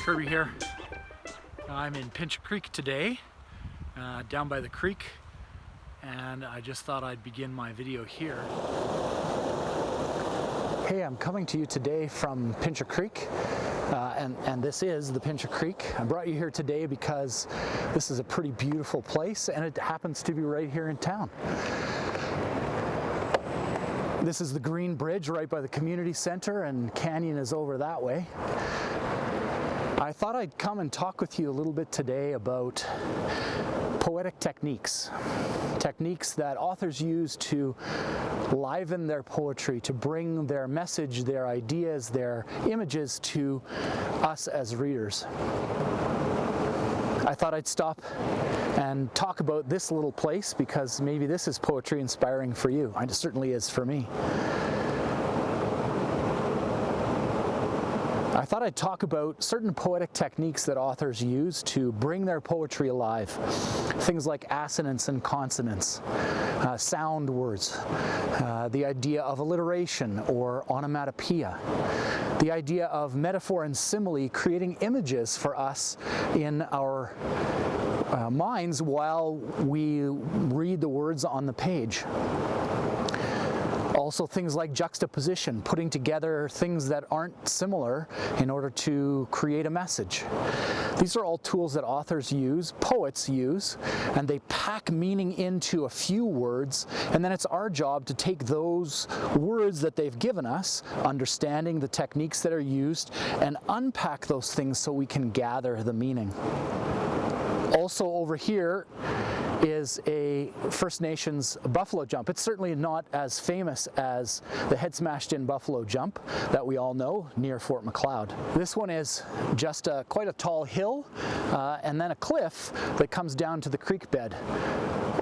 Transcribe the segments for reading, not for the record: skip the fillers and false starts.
Kirby here. I'm in Pinch Creek today, down by the creek, and I just thought I'd begin my video here. Hey, I'm coming to you today from Pinch Creek, and this is the Pinch Creek. I brought you here today because this is a pretty beautiful place, and it happens to be right here in town. This is the Green Bridge right by the community center, and Canyon is over that way. I thought I'd come and talk with you a little bit today about poetic techniques. Techniques that authors use to liven their poetry, to bring their message, their ideas, their images to us as readers. I thought I'd stop and talk about this little place because maybe this is poetry inspiring for you. It certainly is for me. I thought I'd talk about certain poetic techniques that authors use to bring their poetry alive. Things like assonance and consonance, sound words, the idea of alliteration or onomatopoeia, the idea of metaphor and simile, creating images for us in our minds while we read the words on the page. Also things like juxtaposition, putting together things that aren't similar in order to create a message. These are all tools that authors use, poets use, and they pack meaning into a few words, and then it's our job to take those words that they've given us, understanding the techniques that are used, and unpack those things so we can gather the meaning. Also over here is a First Nations buffalo jump. It's certainly not as famous as the head smashed in buffalo jump that we all know near Fort Macleod. This one is just quite a tall hill and then a cliff that comes down to the creek bed.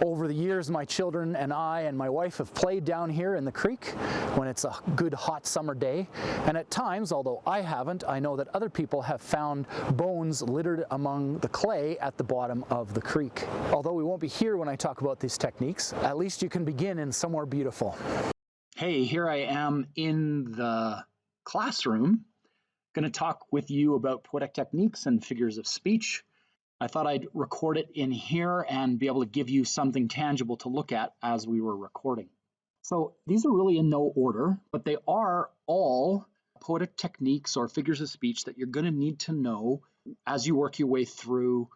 Over the years, my children and I and my wife have played down here in the creek when it's a good hot summer day, and at times, although I haven't, I know that other people have found bones littered among the clay at the bottom of the creek. Although we won't be here when I talk about these techniques, at least you can begin in somewhere beautiful. Hey, here I am in the classroom, going to talk with you about poetic techniques and figures of speech. I thought I'd record it in here and be able to give you something tangible to look at as we were recording. So these are really in no order, but they are all poetic techniques or figures of speech that you're going to need to know as you work your way through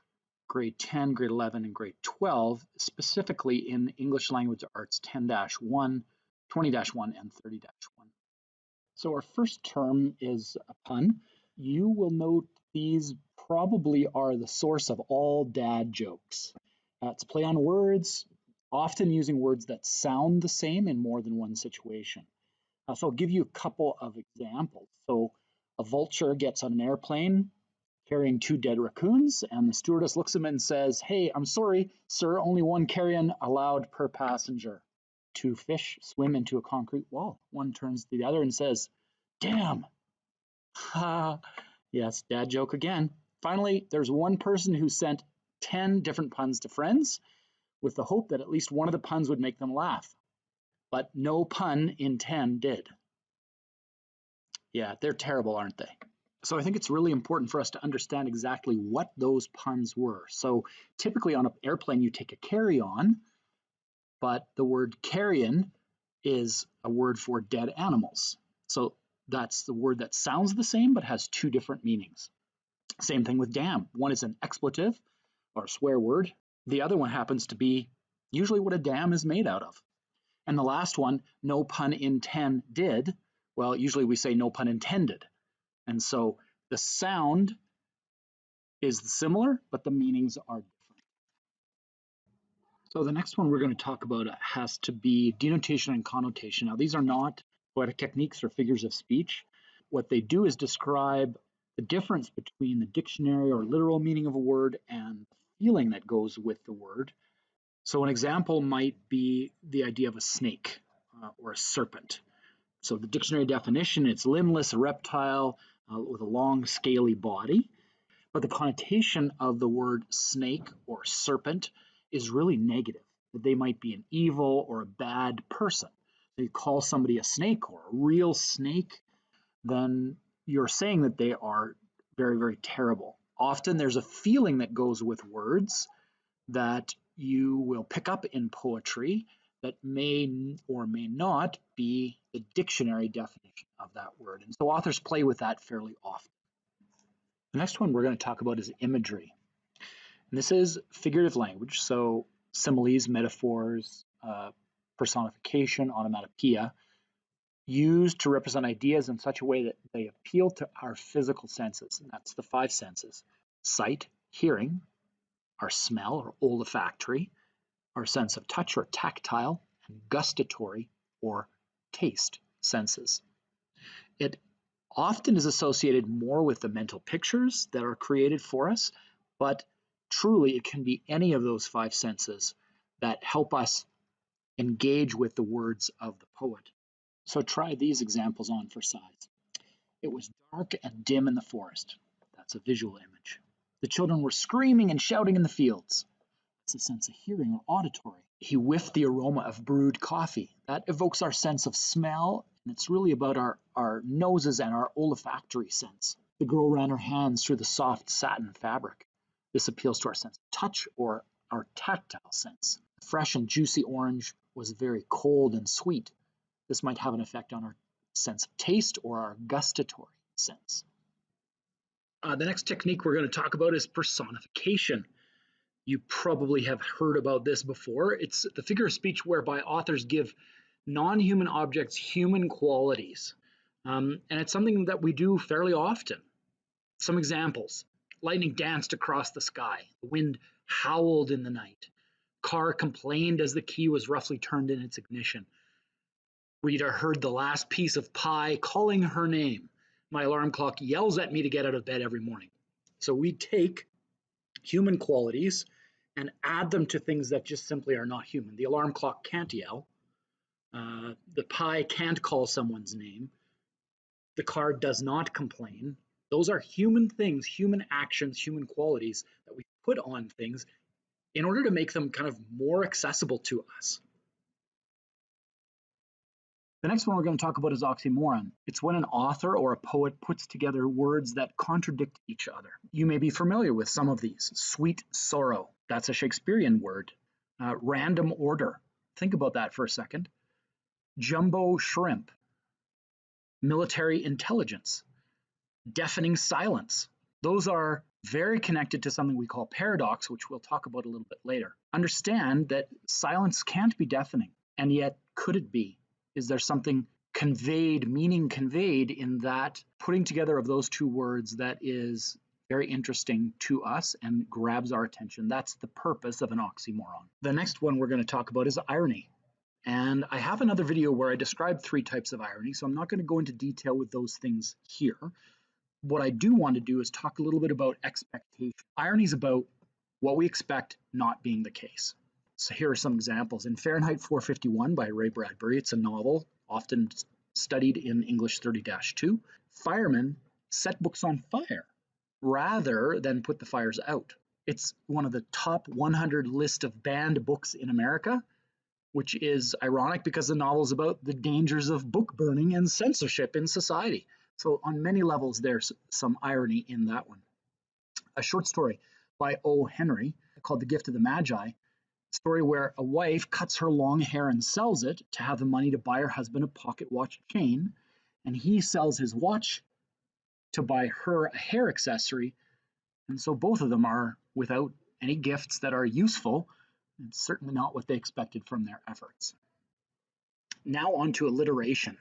grade 10, grade 11, and grade 12, specifically in English Language Arts 10-1, 20-1, and 30-1. So our first term is a pun. You will note these probably are the source of all dad jokes. It's play on words, often using words that sound the same in more than one situation. So I'll give you a couple of examples. So a vulture gets on an airplane carrying 2 dead raccoons, and the stewardess looks at him and says, "Hey, I'm sorry, sir, only 1 carrion allowed per passenger." 2 fish swim into a concrete wall. One turns to the other and says, "Damn." Ha. Yes, dad joke again. Finally, there's one person who sent 10 different puns to friends with the hope that at least one of the puns would make them laugh. But no pun in 10 did. Yeah, they're terrible, aren't they? So I think it's really important for us to understand exactly what those puns were. So typically on an airplane, you take a carry-on, but the word carrion is a word for dead animals. So that's the word that sounds the same but has 2 different meanings. Same thing with damn. One is an expletive or swear word. The other one happens to be usually what a dam is made out of. And the last one, no pun in 10 did. Well, usually we say no pun intended. And so the sound is similar, but the meanings are different. So the next one we're going to talk about has to be denotation and connotation. Now, these are not poetic techniques or figures of speech. What they do is describe the difference between the dictionary or literal meaning of a word and the feeling that goes with the word. So an example might be the idea of a snake or a serpent. So the dictionary definition, it's limbless, a reptile with a long scaly body. But the connotation of the word snake or serpent is really negative. That they might be an evil or a bad person. If you call somebody a snake or a real snake, then you're saying that they are very, very terrible. Often there's a feeling that goes with words that you will pick up in poetry that may or may not be the dictionary definition of that word. And so authors play with that fairly often. The next one we're going to talk about is imagery. And this is figurative language, so similes, metaphors, personification, onomatopoeia, used to represent ideas in such a way that they appeal to our physical senses, and that's the 5 senses: sight, hearing, our smell or olfactory, our sense of touch or tactile, and gustatory or taste senses. It often is associated more with the mental pictures that are created for us, but truly it can be any of those 5 senses that help us engage with the words of the poet. So try these examples on for size. It was dark and dim in the forest. That's a visual image. The children were screaming and shouting in the fields. That's a sense of hearing or auditory. He whiffed the aroma of brewed coffee. That evokes our sense of smell, and it's really about our noses and our olfactory sense. The girl ran her hands through the soft satin fabric. This appeals to our sense of touch or our tactile sense. The fresh and juicy orange was very cold and sweet. This might have an effect on our sense of taste or our gustatory sense. The next technique we're going to talk about is personification. You probably have heard about this before. It's the figure of speech whereby authors give non-human objects human qualities. And it's something that we do fairly often. Some examples: lightning danced across the sky. The wind howled in the night. Car complained as the key was roughly turned in its ignition. Rita heard the last piece of pie calling her name. My alarm clock yells at me to get out of bed every morning. So we take human qualities and add them to things that just simply are not human. The alarm clock can't yell. The pie can't call someone's name. The car does not complain. Those are human things, human actions, human qualities that we put on things in order to make them kind of more accessible to us. The next one we're going to talk about is oxymoron. It's when an author or a poet puts together words that contradict each other. You may be familiar with some of these. Sweet sorrow, that's a Shakespearean word. Random order, think about that for a second. Jumbo shrimp. Military intelligence. Deafening silence. Those are very connected to something we call paradox, which we'll talk about a little bit later. Understand that silence can't be deafening, and yet could it be? Is there something conveyed, meaning conveyed in that putting together of those 2 words that is very interesting to us and grabs our attention? That's the purpose of an oxymoron. The next one we're going to talk about is irony. And I have another video where I describe 3 types of irony, so I'm not going to go into detail with those things here. What I do want to do is talk a little bit about expectation. Irony is about what we expect not being the case. So here are some examples. In Fahrenheit 451 by Ray Bradbury, it's a novel often studied in English 30-2. Firemen set books on fire rather than put the fires out. It's one of the top 100 list of banned books in America, which is ironic because the novel is about the dangers of book burning and censorship in society. So on many levels, there's some irony in that one. A short story by O. Henry called The Gift of the Magi, story where a wife cuts her long hair and sells it to have the money to buy her husband a pocket watch chain, and he sells his watch to buy her a hair accessory, and so both of them are without any gifts that are useful, and certainly not what they expected from their efforts. Now on to alliteration.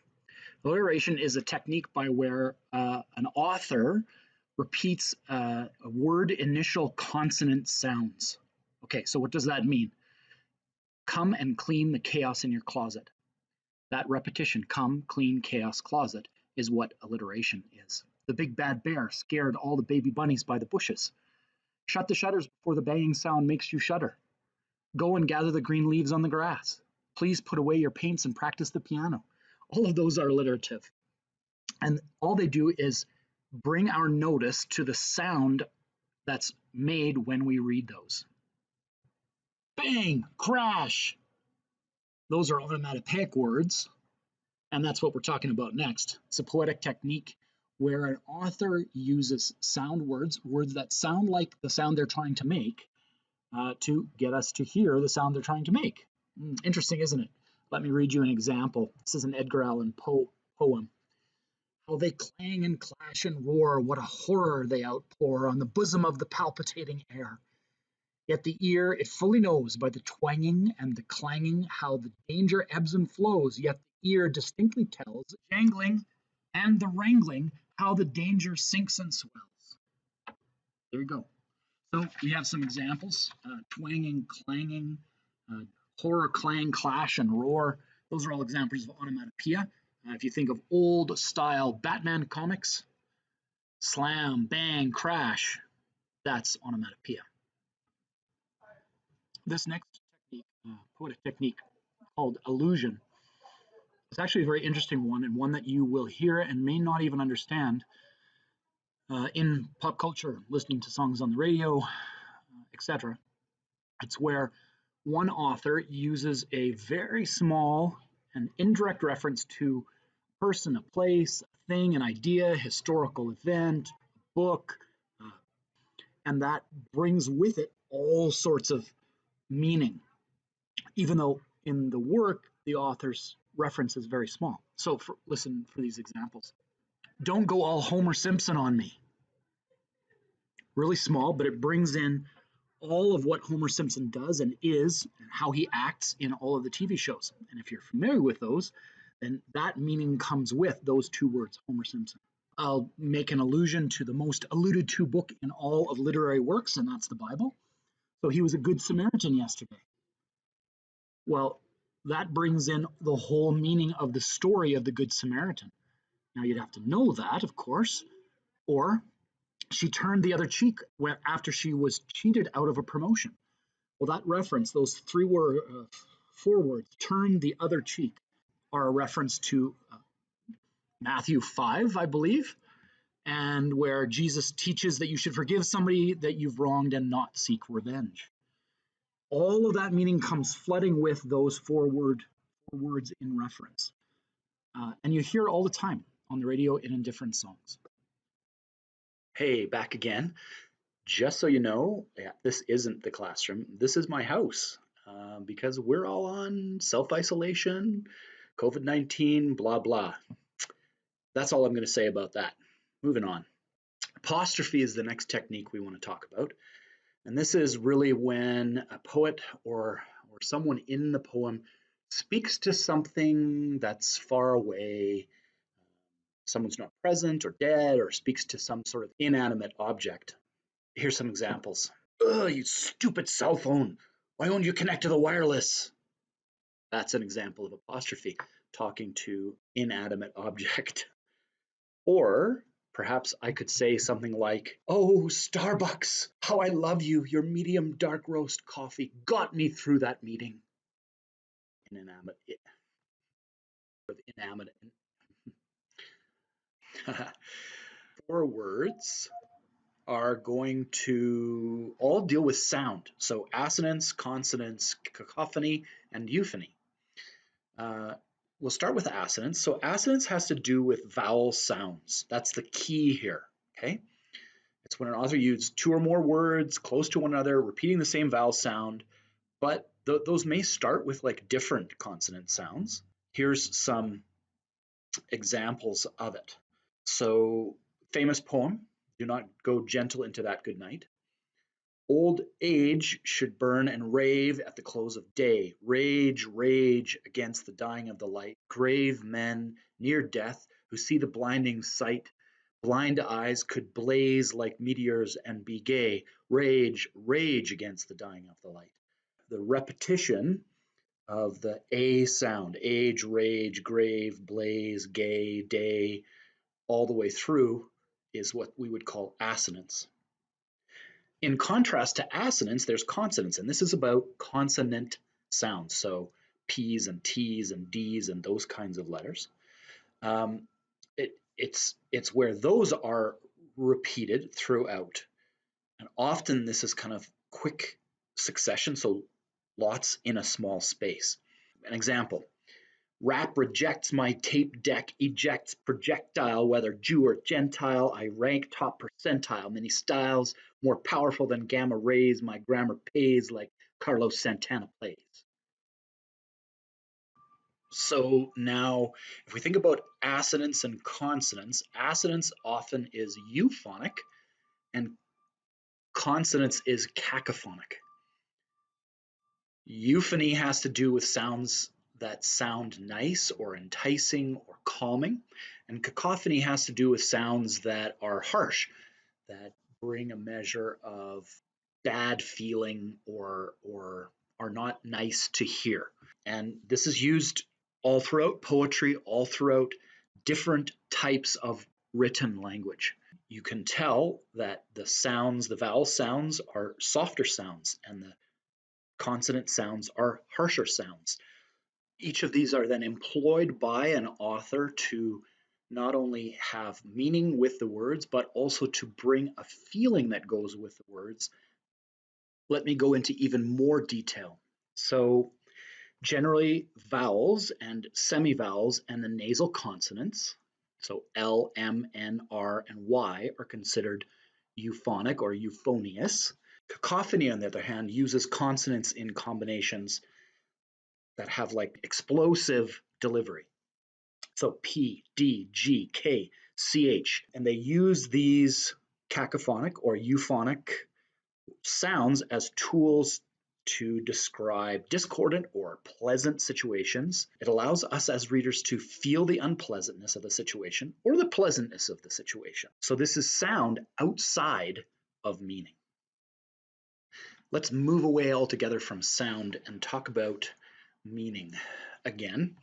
Alliteration is a technique by where an author repeats a word initial consonant sounds. Okay, so what does that mean? Come and clean the chaos in your closet. That repetition, come, clean, chaos, closet, is what alliteration is. The big bad bear scared all the baby bunnies by the bushes. Shut the shutters before the banging sound makes you shudder. Go and gather the green leaves on the grass. Please put away your paints and practice the piano. All of those are alliterative. And all they do is bring our notice to the sound that's made when we read those. Bang, crash. Those are onomatopoeic words, and that's what we're talking about next. It's a poetic technique where an author uses sound words, words that sound like the sound they're trying to make, to get us to hear the sound they're trying to make. Interesting, isn't it? Let me read you an example. This is an Edgar Allan Poe poem. How they clang and clash and roar, what a horror they outpour on the bosom of the palpitating air. Yet the ear, it fully knows by the twanging and the clanging how the danger ebbs and flows, yet the ear distinctly tells, jangling and the wrangling, how the danger sinks and swells. There you go. So we have some examples, twanging, clanging, horror, clang, clash, and roar. Those are all examples of onomatopoeia. If you think of old style Batman comics, slam, bang, crash, that's onomatopoeia. This next technique, poetic technique called allusion, is actually a very interesting one, and one that you will hear and may not even understand in pop culture, listening to songs on the radio, etc. It's where one author uses a very small and indirect reference to a person, a place, a thing, an idea, historical event, book, and that brings with it all sorts of meaning, even though in the work the author's reference is very small. So listen for these examples. Don't go all Homer Simpson on me. Really small, but it brings in all of what Homer Simpson does and is, and how he acts in all of the TV shows. And if you're familiar with those, then that meaning comes with those two words, Homer Simpson. I'll make an allusion to the most alluded to book in all of literary works, and that's the Bible. So he was a good Samaritan yesterday. Well, that brings in the whole meaning of the story of the Good Samaritan. Now, you'd have to know that, of course, or she turned the other cheek after she was cheated out of a promotion. Well, that reference, those four words, turn the other cheek, are a reference to Matthew 5, I believe, and where Jesus teaches that you should forgive somebody that you've wronged and not seek revenge. All of that meaning comes flooding with those four words in reference. And you hear it all the time on the radio and in different songs. Hey, back again. Just so you know, this isn't the classroom. This is my house, because we're all on self-isolation, COVID-19, blah, blah. That's all I'm going to say about that. Moving on. Apostrophe is the next technique we want to talk about. And this is really when a poet or someone in the poem speaks to something that's far away, someone's not present or dead, or speaks to some sort of inanimate object. Here's some examples. Ugh, you stupid cell phone. Why don't you connect to the wireless? That's an example of apostrophe, talking to inanimate object. Or perhaps I could say something like, oh, Starbucks, how I love you. Your medium dark roast coffee got me through that meeting. Inanimate. Four words are going to all deal with sound. So assonance, consonance, cacophony, and euphony. We'll start with assonance. So assonance has to do with vowel sounds. That's the key here, okay? It's when an author uses two or more words close to one another, repeating the same vowel sound, but those may start with like different consonant sounds. Here's some examples of it. So, famous poem, do not go gentle into that good night. Old age should burn and rave at the close of day. Rage, rage against the dying of the light. Grave men near death who see the blinding sight. Blind eyes could blaze like meteors and be gay. Rage, rage against the dying of the light. The repetition of the A sound, age, rage, grave, blaze, gay, day, all the way through is what we would call assonance. In contrast to assonance, there's consonance, and this is about consonant sounds, so P's and T's and D's and those kinds of letters. It's where those are repeated throughout, and often this is kind of quick succession, so lots in a small space. An example, Rap rejects my tape deck, ejects projectile, whether Jew or Gentile. I rank top percentile, many styles, more powerful than gamma rays. My grammar pays like Carlos Santana plays. So now, if we think about assonance and consonance, assonance often is euphonic and consonance is cacophonic. Euphony has to do with sounds that sound nice or enticing or calming, and cacophony has to do with sounds that are harsh, that bring a measure of bad feeling or are not nice to hear. And this is used all throughout poetry, all throughout different types of written language. You can tell that the sounds, the vowel sounds, are softer sounds, and the consonant sounds are harsher sounds. Each of these are then employed by an author to not only have meaning with the words, but also to bring a feeling that goes with the words. Let me go into even more detail. So generally vowels and semivowels and the nasal consonants, so L, M, N, R, and Y, are considered euphonic or euphonious. Cacophony, on the other hand, uses consonants in combinations that have like explosive delivery. So P, D, G, K, CH, and they use these cacophonic or euphonic sounds as tools to describe discordant or pleasant situations. It allows us as readers to feel the unpleasantness of the situation or the pleasantness of the situation. So this is sound outside of meaning. Let's move away altogether from sound and talk about meaning again.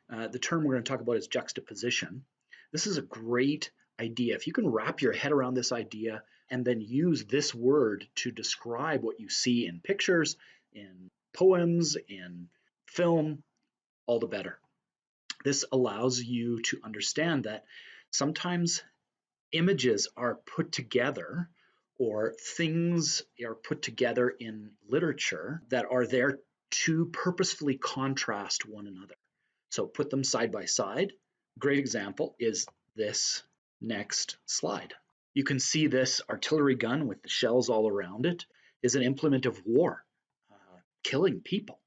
The term we're going to talk about is juxtaposition. This is a great idea. If you can wrap your head around this idea and then use this word to describe what you see in pictures, in poems, in film, all the better. This allows you to understand that sometimes images are put together or things are put together in literature that are there to purposefully contrast one another. So put them side by side. Great example is this next slide. You can see this artillery gun with the shells all around it is an implement of war, killing people.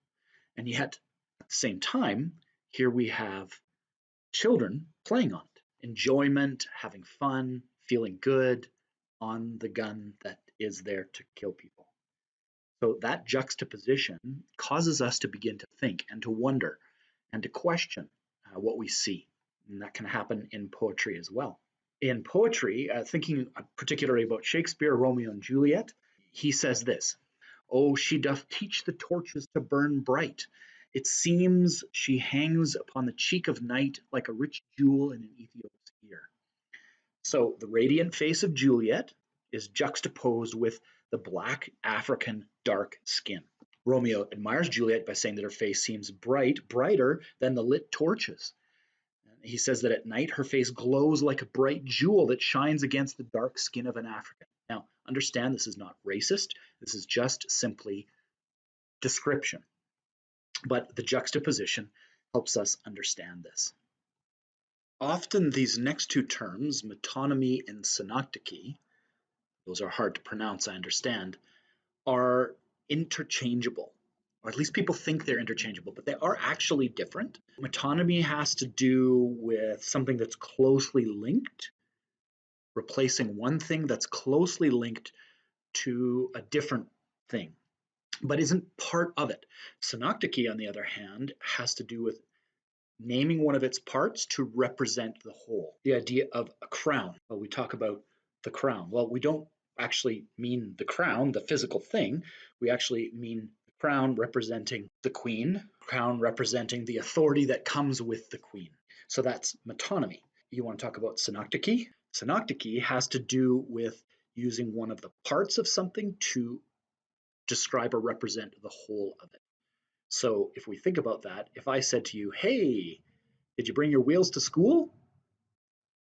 And yet, at the same time, here we have children playing on it, enjoyment, having fun, feeling good on the gun that is there to kill people. So that juxtaposition causes us to begin to think and to wonder and to question what we see. And that can happen in poetry as well. In poetry, thinking particularly about Shakespeare, Romeo and Juliet, he says this, "Oh, she doth teach the torches to burn bright. It seems she hangs upon the cheek of night like a rich jewel in an Ethiop's ear." So the radiant face of Juliet is juxtaposed with the black African dark skin. Romeo admires Juliet by saying that her face seems bright, brighter than the lit torches. He says that at night her face glows like a bright jewel that shines against the dark skin of an African. Now, understand this is not racist. This is just simply description. But the juxtaposition helps us understand this. Often these next two terms, metonymy and synecdoche, those are hard to pronounce, I understand, are interchangeable. Or at least people think they're interchangeable, but they are actually different. Metonymy has to do with something that's closely linked, replacing one thing that's closely linked to a different thing, but isn't part of it. Synecdoche, on the other hand, has to do with naming one of its parts to represent the whole. The idea of a crown. Well, we talk about the crown. Well, we don't actually mean the crown, the physical thing. We actually mean the crown representing the queen, crown representing the authority that comes with the queen. So that's metonymy. You want to talk about synecdoche? Synecdoche has to do with using one of the parts of something to describe or represent the whole of it. So if we think about that, if I said to you, "Hey, did you bring your wheels to school?"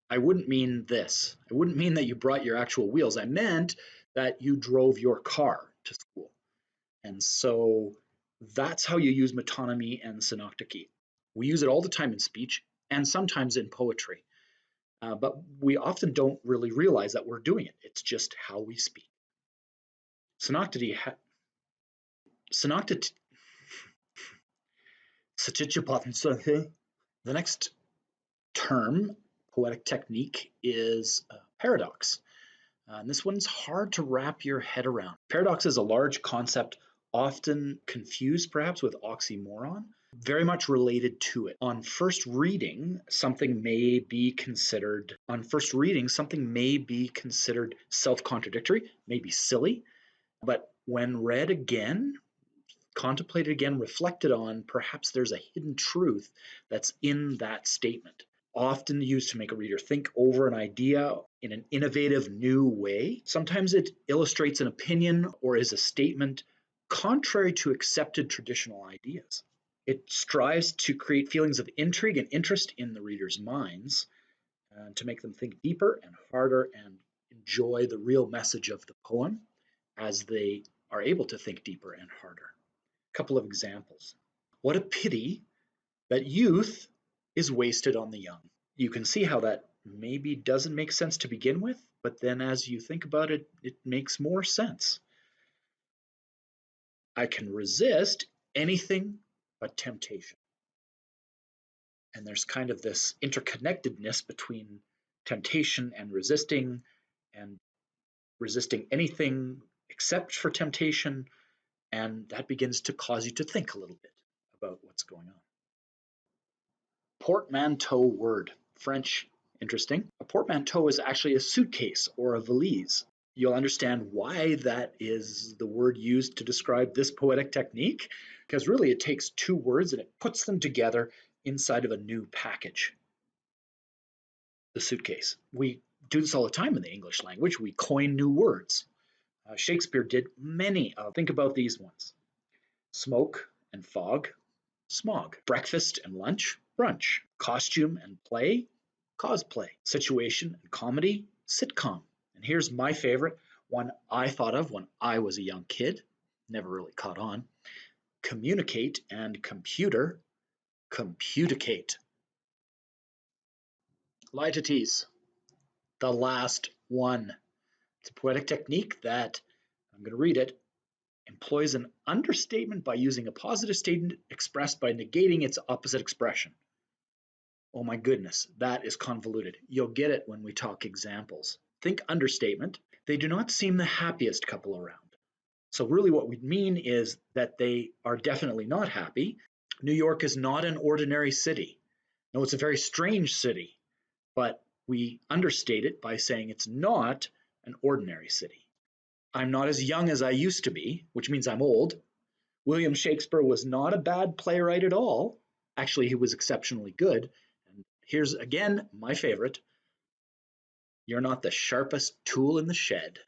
I wouldn't mean this. I wouldn't mean that you brought your actual wheels. I meant that you drove your car to school. And so that's how you use metonymy and synecdoche. We use it all the time in speech and sometimes in poetry, but we often don't really realize that we're doing it. It's just how we speak. Synecdoche, synecdoche, the next term, poetic technique, is paradox. And this one's hard to wrap your head around. Paradox is a large concept, often confused perhaps with oxymoron, very much related to it. On first reading, something may be considered self-contradictory, maybe silly, but when read again, contemplated again, reflected on, perhaps there's a hidden truth that's in that statement. Often used to make a reader think over an idea in an innovative new way. Sometimes it illustrates an opinion or is a statement contrary to accepted traditional ideas. It strives to create feelings of intrigue and interest in the reader's minds, and to make them think deeper and harder and enjoy the real message of the poem as they are able to think deeper and harder. A couple of examples. What a pity that youth is wasted on the young. You can see how that maybe doesn't make sense to begin with, but then as you think about it, it makes more sense. I can resist anything but temptation. And there's kind of this interconnectedness between temptation and resisting anything except for temptation, and that begins to cause you to think a little bit about what's going on. Portmanteau word, French, interesting. A portmanteau is actually a suitcase or a valise. You'll understand why that is the word used to describe this poetic technique, because really it takes two words and it puts them together inside of a new package. The suitcase. We do this all the time in the English language. We coin new words. Shakespeare did many of. Think about these ones. Smoke and fog, smog. Breakfast and lunch, brunch. Costume and play, cosplay. Situation and comedy, sitcom. And here's my favorite, one I thought of when I was a young kid, never really caught on. Communicate and computer, computicate. Alliteration, the last one. It's a poetic technique that, I'm going to read it, employs an understatement by using a positive statement expressed by negating its opposite expression. Oh my goodness, that is convoluted. You'll get it when we talk examples. Think understatement. They do not seem the happiest couple around. So really what we mean is that they are definitely not happy. New York is not an ordinary city. No, it's a very strange city, but we understate it by saying it's not an ordinary city. I'm not as young as I used to be, which means I'm old. William Shakespeare was not a bad playwright at all. Actually, he was exceptionally good. And here's again my favorite. You're not the sharpest tool in the shed.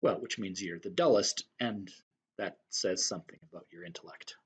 Well, which means you're the dullest, and that says something about your intellect.